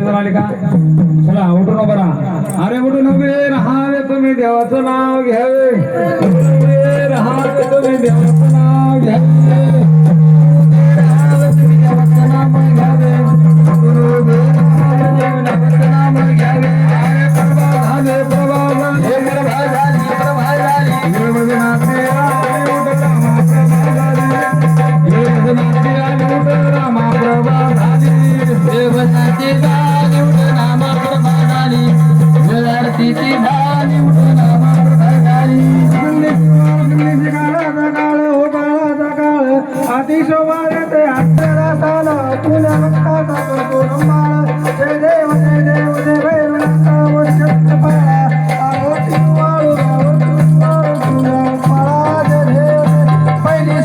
जण आले का चला उठून उभं राहा अरे उठून उभे राहावे तुम्ही देवाचं नाव घ्यावे उभे राहावे तुम्ही देवाचं नाव घ्यावे राहावे तुम्ही देवाचं नाव घ्यावे उभे राहावे देवाचं नाव घ्यावे अरे प्रभा झाले प्रभा झाले प्रभा झाली प्रभा झाली देवनाथे आले उठ रामा प्रभा झाली देवनाथे आले उठ रामा प्रभा झाली देवनाथे आले उठ रामा प्रभा झाली जळारतीची झाली उठ रामा प्रभा झाली काळ हो काळाचा काळ अतिशोभाने ते अक्षरा साला तुला भक्ताचा करतो रंबाळ जय देव जय देव जय भैरवनाथा वर्षत पाळा आरोटी वाळू तुला पाळा जय देव पहिली